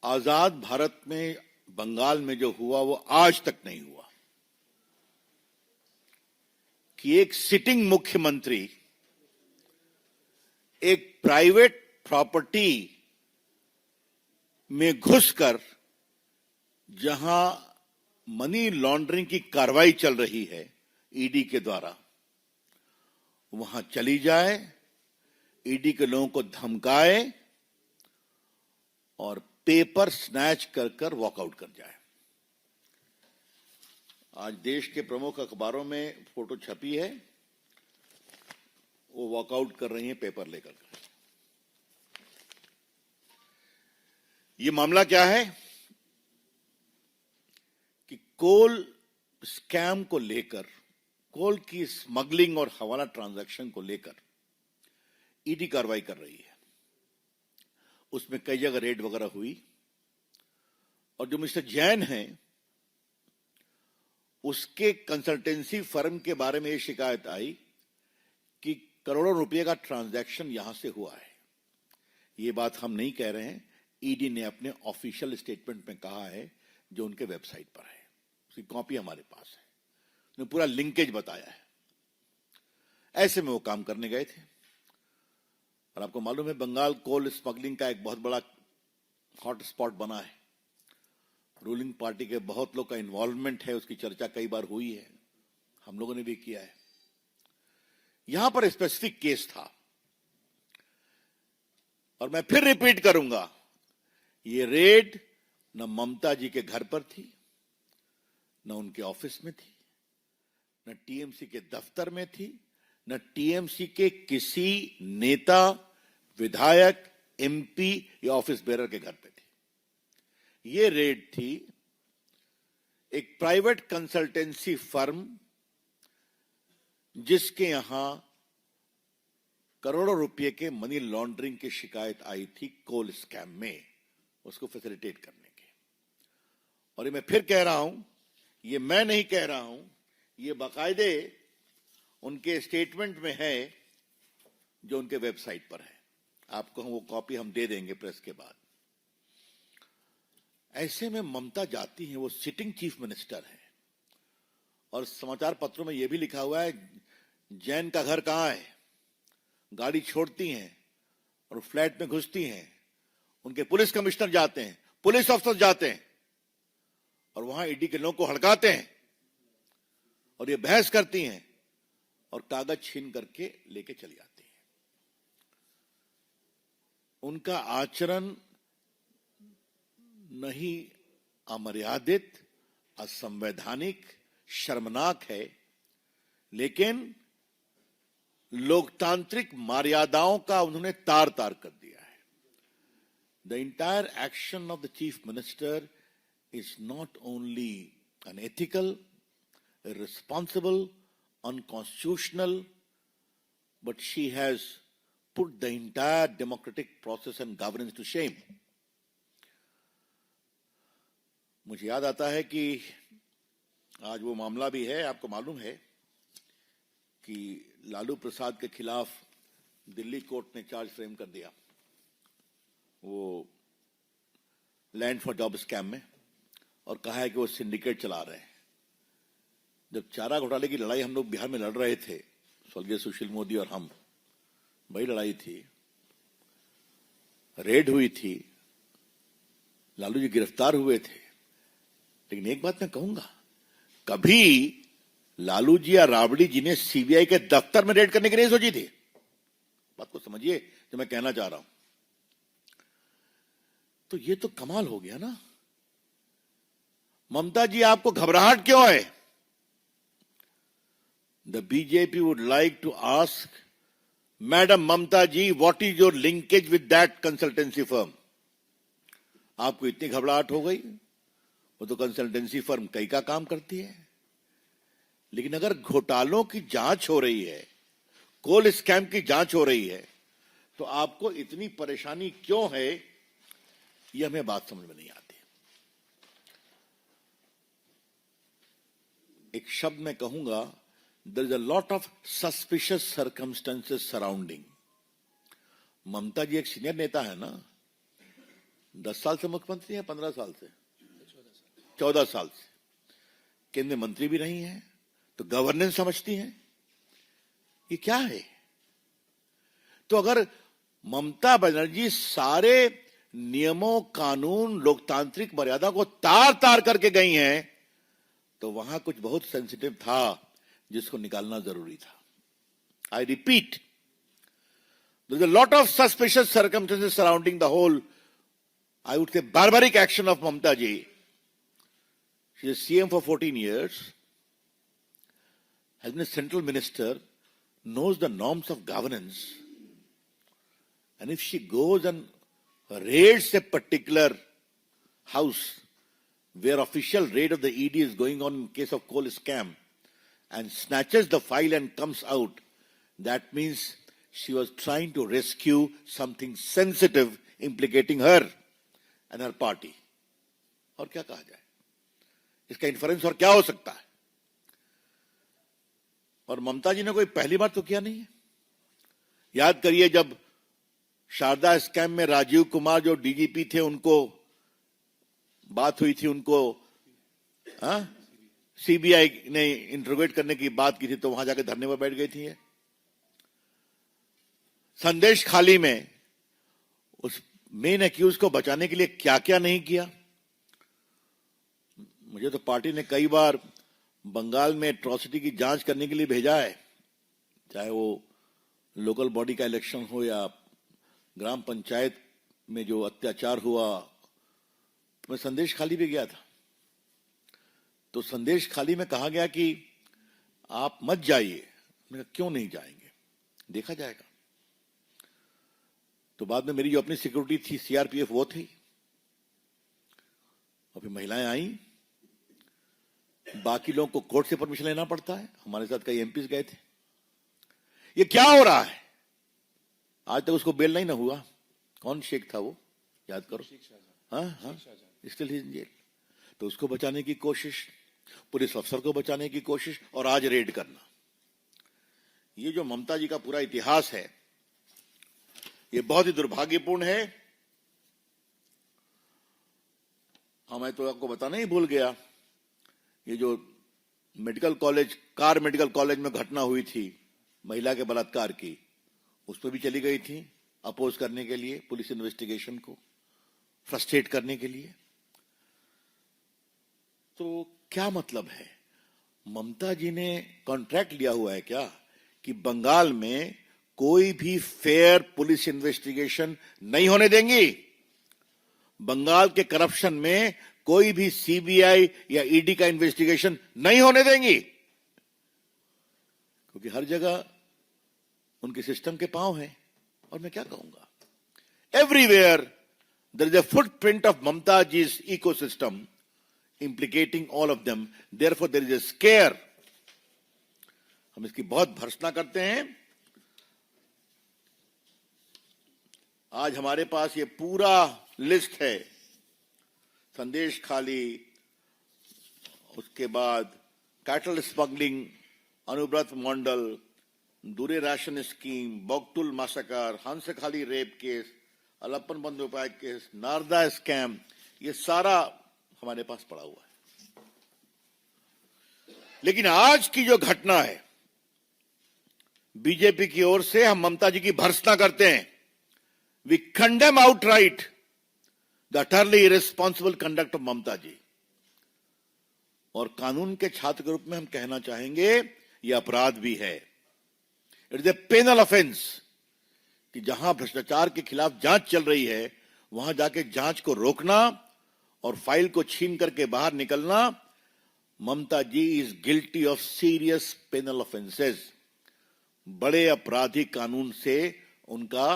आजाद भारत में बंगाल में जो हुआ वो आज तक नहीं हुआ कि एक सिटिंग मुख्यमंत्री एक प्राइवेट प्रॉपर्टी में घुसकर जहां मनी लॉन्ड्रिंग की कार्रवाई चल रही है ईडी के द्वारा, वहां चली जाए, ईडी के लोगों को धमकाए और पेपर स्नैच कर कर वॉकआउट कर जाए। आज देश के प्रमुख अखबारों में फोटो छपी है, वो वॉकआउट कर रही हैं पेपर लेकर। ये मामला क्या है कि कोल स्कैम को लेकर, कोल की स्मगलिंग और हवाला ट्रांजैक्शन को लेकर ईडी कार्रवाई कर रही है। उसमें कई जगह रेड वगैरह हुई और जो मिस्टर जैन हैं उसके कंसल्टेंसी फर्म के बारे में यह शिकायत आई कि करोड़ों रुपए का ट्रांजैक्शन यहां से हुआ है। यह बात हम नहीं कह रहे हैं, ईडी ने अपने ऑफिशियल स्टेटमेंट में कहा है जो उनके वेबसाइट पर है, उसकी कॉपी हमारे पास है, उन्होंने पूरा लिंकेज बताया है। ऐसे में वो काम करने गए थे और आपको मालूम है बंगाल कोल स्मगलिंग का एक बहुत बड़ा हॉट स्पॉट बना है। रूलिंग पार्टी के बहुत लोग का इन्वॉल्वमेंट है, उसकी चर्चा कई बार हुई है, हम लोगों ने भी किया है। यहां पर स्पेसिफिक केस था और मैं फिर रिपीट करूंगा, ये रेड न ममता जी के घर पर थी, न उनके ऑफिस में थी, न टीएमसी के दफ्तर में थी, न टीएमसी के किसी नेता, विधायक, एमपी या ऑफिस बेरर के घर पे थी। ये रेड थी एक प्राइवेट कंसल्टेंसी फर्म जिसके यहां करोड़ों रुपए के मनी लॉन्ड्रिंग की शिकायत आई थी कोल स्कैम में, उसको फैसिलिटेट करने के। और ये मैं फिर कह रहा हूं, ये मैं नहीं कह रहा हूं, ये बाकायदे उनके स्टेटमेंट में है जो उनके वेबसाइट पर है। आपको वो कॉपी हम दे देंगे प्रेस के बाद। ऐसे में ममता जाती हैं, वो सिटिंग चीफ मिनिस्टर है और समाचार पत्रों में यह भी लिखा हुआ है जैन का घर कहां है, गाड़ी छोड़ती हैं और फ्लैट में घुसती हैं, उनके पुलिस कमिश्नर जाते हैं, पुलिस अफसर जाते हैं और वहां ईडी के लोगों को हड़काते हैं और ये बहस करती हैं और कागज छीन करके लेके चली जाती हैं। उनका आचरण नहीं अमर्यादित, असंवैधानिक, शर्मनाक है, लेकिन लोकतांत्रिक मर्यादाओं का उन्होंने तार तार कर दिया है। The entire action of the chief minister is not only unethical, irresponsible, unconstitutional, but she has put the entire democratic process and governance to shame. मुझे याद आता है कि आज वो मामला भी है, आपको मालूम है कि लालू प्रसाद के खिलाफ दिल्ली कोर्ट ने चार्ज फ्रेम कर दिया, वो लैंड फॉर जॉब स्कैम में, और कहा है कि वो सिंडिकेट चला रहे हैं। जब चारा घोटाले की लड़ाई हम लोग बिहार में लड़ रहे थे, स्वर्गीय सुशील मोदी और हम, बड़ी लड़ाई थी, रेड हुई थी, लालू जी गिरफ्तार हुए थे। लेकिन एक बात मैं कहूंगा, कभी लालू जी या राबड़ी जी ने सीबीआई के दफ्तर में रेड करने की नहीं सोची थी। बात को समझिए जो मैं कहना चाह रहा हूं। तो ये तो कमाल हो गया ना। ममता जी, आपको घबराहट क्यों है? The BJP would like to ask madam Mamata ji, what is your linkage with that consultancy firm? आपको इतनी घबराहट हो गई? वो तो कंसल्टेंसी फर्म कई का काम करती है। लेकिन अगर घोटालों की जांच हो रही है, कोल स्कैम की जांच हो रही है, तो आपको इतनी परेशानी क्यों है? यह हमें बात समझ में नहीं आती। एक शब्द में कहूंगा, there is a lot of suspicious circumstances surrounding. Mamata ji एक सीनियर नेता है ना, 10 साल से मुख्यमंत्री हैं, 15 साल से, 14 साल से केंद्रीय मंत्री भी रही हैं, तो गवर्नेंस समझती हैं। ये क्या है? तो अगर ममता बनर्जी सारे नियमों, कानून, लोकतांत्रिक मर्यादा को तार तार करके गई हैं, तो वहां कुछ बहुत सेंसिटिव था जिसको निकालना जरूरी था। I repeat, there's a lot of suspicious circumstances surrounding the whole, I would say, barbaric action of Mamta ji. She is CM for 14 years, has been a central minister, knows the norms of governance. And if she goes and raids a particular house where official raid of the ED is going on in case of coal scam and snatches the file and comes out, that means she was trying to rescue something sensitive implicating her and her party. और क्या कहा जाए? इसका inference और क्या हो सकता है? और ममता जी ने कोई पहली बार तो किया नहीं है। याद करिए, जब शारदा स्कैम में राजीव कुमार जो डीजीपी थे, उनको बात हुई थी, उनको सीबीआई ने इंटरोगेट करने की बात की थी, तो वहां जाके धरने पर बैठ गई थी। संदेश खाली में उस मेन एक्यूज को बचाने के लिए क्या क्या नहीं किया। मुझे तो पार्टी ने कई बार बंगाल में एट्रॉसिटी की जांच करने के लिए भेजा है, चाहे वो लोकल बॉडी का इलेक्शन हो या ग्राम पंचायत में जो अत्याचार हुआ। मैं संदेश खाली भी गया था, तो संदेश खाली में कहा गया कि आप मत जाइए। मैंने कहा क्यों नहीं जाएंगे, देखा जाएगा। तो बाद में मेरी जो अपनी सिक्योरिटी थी, सीआरपीएफ, वो थी, और फिर महिलाएं आई। बाकी लोगों को कोर्ट से परमिशन लेना पड़ता है, हमारे साथ कई एमपीज गए थे। ये क्या हो रहा है? आज तक उसको बेल नहीं ना हुआ। कौन शेख था वो, याद करो। हाँ, स्टिल ही इन जेल। तो उसको बचाने की कोशिश, पुलिस अफसर को बचाने की कोशिश, और आज रेड करना। ये जो ममता जी का पूरा इतिहास है, ये बहुत ही दुर्भाग्यपूर्ण है। मैं तो आपको बताना ही भूल गया, ये जो medical college, car medical college में घटना हुई थी महिला के बलात्कार की, उस पर भी चली गई थी अपोज करने के लिए, पुलिस इन्वेस्टिगेशन को फ्रस्ट्रेट करने के लिए। तो क्या मतलब है? ममता जी ने कॉन्ट्रैक्ट लिया हुआ है क्या कि बंगाल में कोई भी फेयर पुलिस इन्वेस्टिगेशन नहीं होने देंगी? बंगाल के करप्शन में कोई भी सीबीआई या ईडी का इन्वेस्टिगेशन नहीं होने देंगी, क्योंकि हर जगह उनके सिस्टम के पांव हैं। और मैं क्या कहूंगा, everywhere there is a footprint of Mamata ji's ecosystem implicating all of them, therefore there is a scare। हम इसकी बहुत भर्त्सना करते हैं। आज हमारे पास ये पूरा लिस्ट है, संदेश खाली, उसके बाद cattle smuggling, Anubrata Mondal, Duare ration scheme, Bogtui massacre, Hanskhali rape case, Alapan Bandyopadhyay case, Narada scam, ये सारा हमारे पास पड़ा हुआ है। लेकिन आज की जो घटना है, बीजेपी की ओर से हम ममता जी की भर्त्सना करते हैं। We condemn outright the utterly irresponsible conduct of Mamata ji. और कानून के छात्र के रूप में हम कहना चाहेंगे, यह अपराध भी है। It is a penal offence कि जहां भ्रष्टाचार के खिलाफ जांच चल रही है, वहां जाके जांच को रोकना और फाइल को छीन करके बाहर निकलना। Mamata ji is guilty of serious penal offences. बड़े आपराधिक कानून से उनका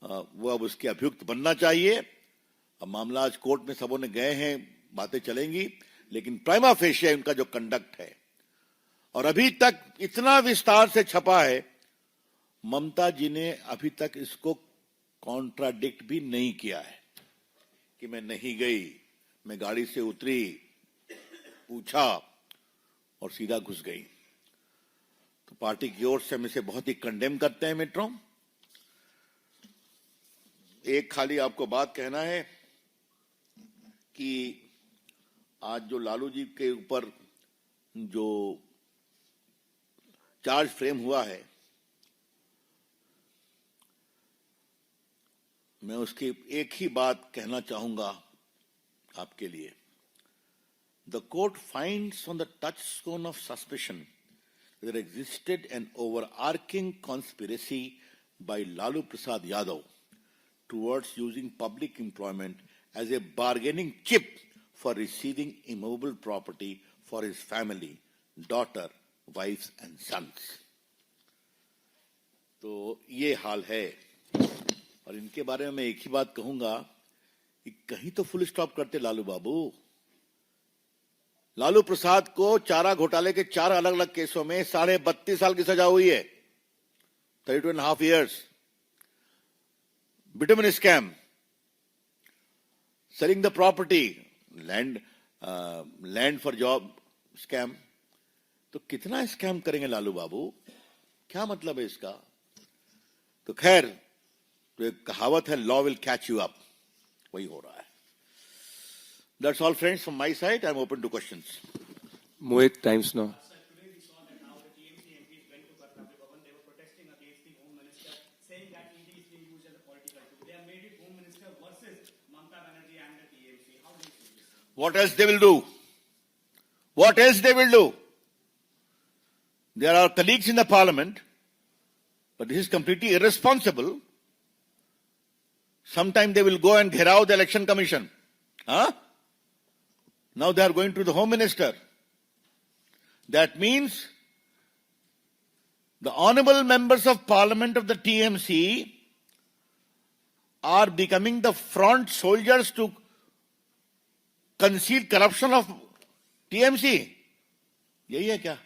वो अब उसके अभियुक्त बनना चाहिए। अब मामला आज कोर्ट में सबों ने गए हैं, बातें चलेंगी, लेकिन प्राइमा फेशिया उनका जो कंडक्ट है, और अभी तक इतना विस्तार से छपा है, ममता जी ने अभी तक इसको कॉन्ट्राडिक्ट भी नहीं किया है कि मैं नहीं गई, मैं गाड़ी से उतरी, पूछा और सीधा घुस गई। तो पार्टी की ओर से हम इसे बहुत ही कंडेम करते हैं मित्रों। एक खाली आपको बात कहना है, कि आज जो लालू जी के ऊपर जो चार्ज फ्रेम हुआ है, मैं उसकी एक ही बात कहना चाहूंगा आपके लिए. The court finds on the touchstone of suspicion there existed an overarching conspiracy by Lalu Prasad Yadav towards using public employment as a bargaining chip for receiving immovable property for his family, daughter, wives and sons. तो ये हाल है. और इनके बारे में मैं एक ही बात कहूंगा कि कहीं तो फुल स्टॉप करते लालू बाबू. लालू प्रसाद को चारा घोटाले के 4 अलग अलग केसों में 32.5 साल की सजा हुई है. 32.5 years. Bitumen scam, selling the property, land for job scam. तो कितना स्कैम करेंगे लालू बाबू? क्या मतलब है इसका? तो खैर, तो एक कहावत है, law will catch you up. वही हो रहा है. That's all, friends, from my side. I'm open to questions. Mohit, Times Now. Sir, today we saw that now the TMC MPs went to Karnataka Bhavan. They were protesting against the Home Minister, saying that ED is being used as a political tool. They have made it Home Minister versus Mamata Banerjee and the TMC. How do you see this? What else they will do? What else they will do? There are colleagues in the parliament, but this is completely irresponsible. Sometime they will go and gherao the election commission. Huh? Now they are going to the Home Minister. That means the honorable members of Parliament of the TMC are becoming the front soldiers to conceal corruption of TMC. यही है क्या?